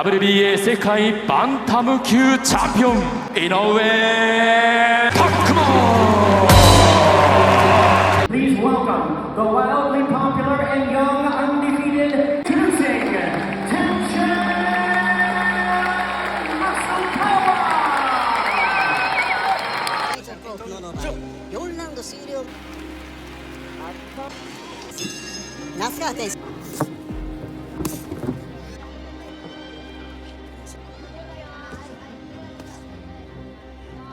WBA 世界バンタム級チャンピオン井上拓磨。 Please welcome the wildly popular and young undefeated Tensei Tenshin Nasukawa! 4ラウンド終了。那須川選手。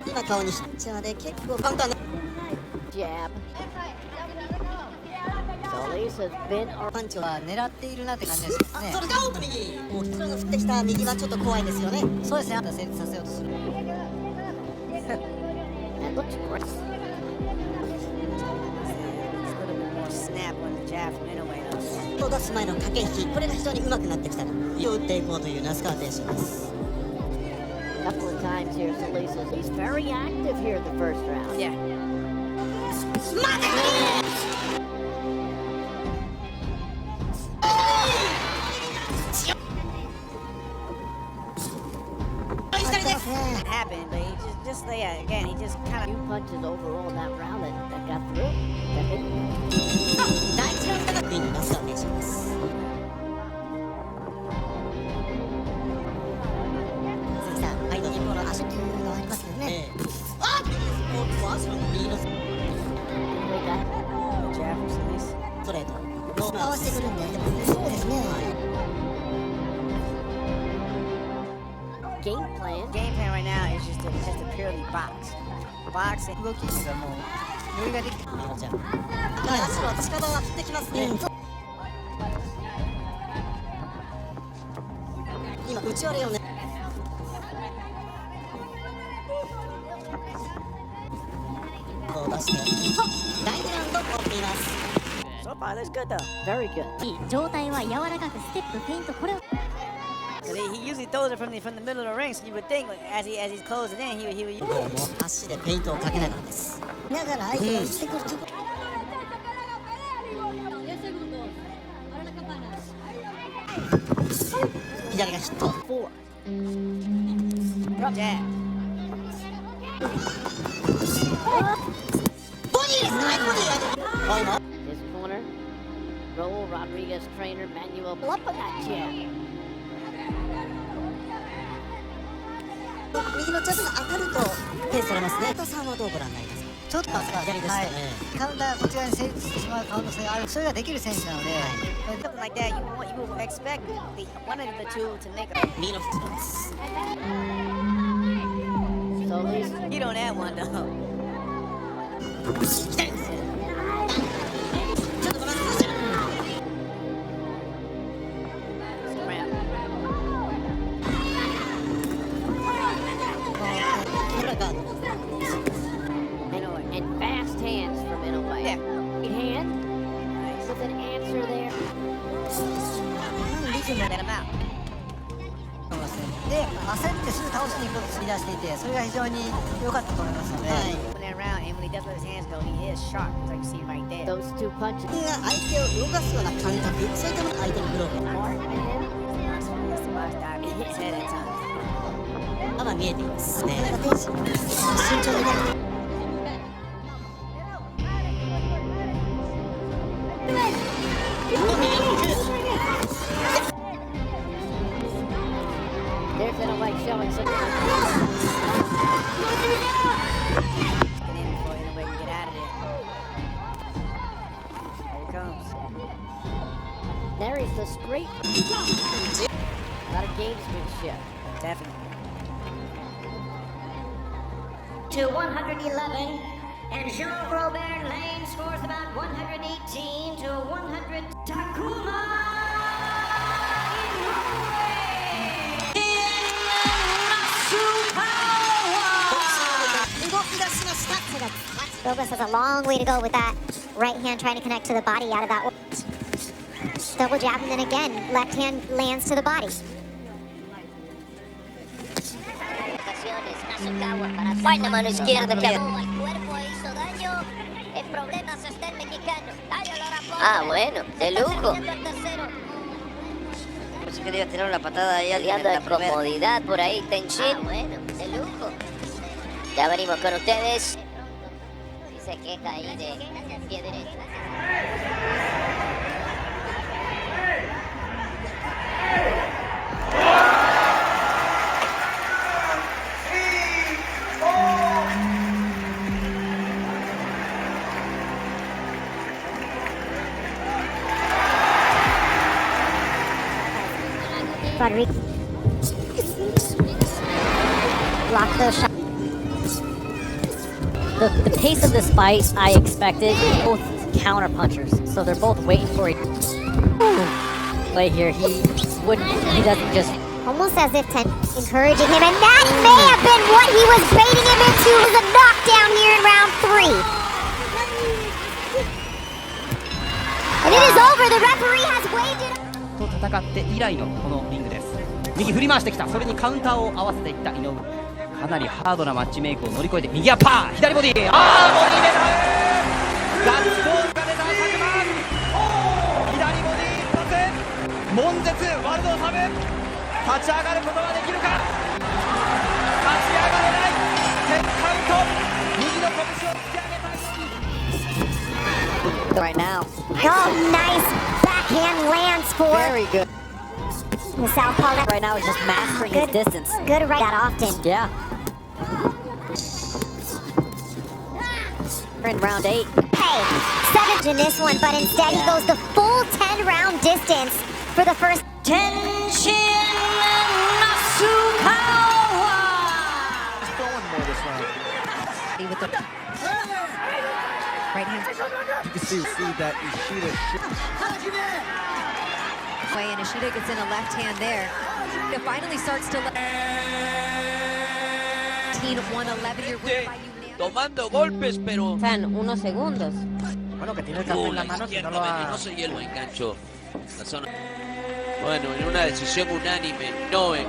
今顔にヒッチャーで結構簡単な。Jab. Solis has been パンチは狙っているなって感じですね。それが奥右。もう人が振ってきた右はちょっと怖いですよね。そうですね。あと成立させようとする。and looks great. Snap on the jab from Inoue を出す前の駆け引き、これが非常に上手くなってきたと。打っていこうという那須川選手です。A couple of times here, Solis he's very active here in the first round. Yeah. Few punches overall in that round that got through. That hit. 第1ラウンドがウィンの那須川選手です。鈴木さん、相手日本の足というのはありますよね。あっ、足の右のストレート合わせてくるんでやってますね。そうですね。Game plan right now is just a purely box. Boxing. 動きがもう余裕ができてるじゃん。足の近場は振ってきますね。今打ち割れをね。こう出して第2ラウンドを追っています。So far, that's good though. very good. 状態は柔らかくステップフェイントこれを He usually throws it from the middle of the ring, so you would think like, as he's closing in, he would. 足でペイントをかけながらです。ながら相手が打ってくると。左がヒット。Four. Drop jab. ボディです。ナイスボディ。はいな。 His corner. Raul Rodriguez trainer Manuel up on that jab. 右のジャブが当たるとペースされますね。太田さんはどうご覧になりますか。ちょっと左ですかね。カウンターこちらに成立してしまう可能性がある。それができる選手なので。Something like that, you would expect one of the two to make a. 右のフットです。 Solis. You don't have one though. 左です。ちょっとご覧ください。 Scram. これがガード。 And fast hands from Inoue. Yeah. Right hand with an answer there. リズム Let him out. で焦ってすぐ倒しに行くと飛び出していて、それが非常に良かったと思いますので。 In that round, and when he does let his hands go, he is sharp, as you see right there. Those two punches. 相手を動かすような感覚、そういったものが相手にブローク。 That's the box dive. He hits head at times. まだ見えていますね。慎重になる。 There's Inoue showing some. Get in before Inoue can get out of there. Here he comes. There is the straight. A lot of gamesmanship. Definitely. to 111 and Jean Robert Lane scores about 118 to 100 Takuma Douglas has a long way to go with that right hand trying to connect to the body out of that. Double jab and then again, left hand lands to the body. Buena mano izquierda que al cuerpo hizo daño. El problema está el mexicano. Ah, bueno, de lujo. pensé que le iba a tirar una patada ahí al Peleando en en la primera. comodidad por ahí, Tenshin. Bueno, de lujo. Ya venimos con ustedes. Y se queja ahí de pie derecho. Rodriguez. Block those shots. The pace of this fight, I expected. Both counter punchers, so they're both waiting for it. Play here, he doesn't just. Almost as if Ten encouraging him, and that may have been what he was baiting him into, was a knockdown here in round 3. And it is over. The referee has waved it. と戦って以来のこのリングです。右振り回してきた。それにカウンターを合わせていった井上。かなりハードなマッチメイクを乗り越えて右アッパー、左ボディ、ボディメダル。ガッツポーズが出た佐久間。左ボディ一発。悶絶ワールドサブ。立ち上がることができるか。立ち上がれない。10カウント。右の拳を突き上げた。Right now. Oh, nice backhand lands for Very good. the southpaw. Right now, he's just mastering his distance. Good right that often. Yeah. We're in round 8. Hey, 7 in this one, but instead he goes the full 10-round distance for the first. Tenshin Nasukawa. With the right hand. You can see that Ishida. Way and Ishida gets in a left hand there. It finally starts to. 111 year win by unanimous. Tomando golpes, pero. Están unos segundos. Bueno, que tiene el café en la mano, que no lo ha... venenoso y él lo enganchó. La zona. Bueno, en una decisión unánime, Noe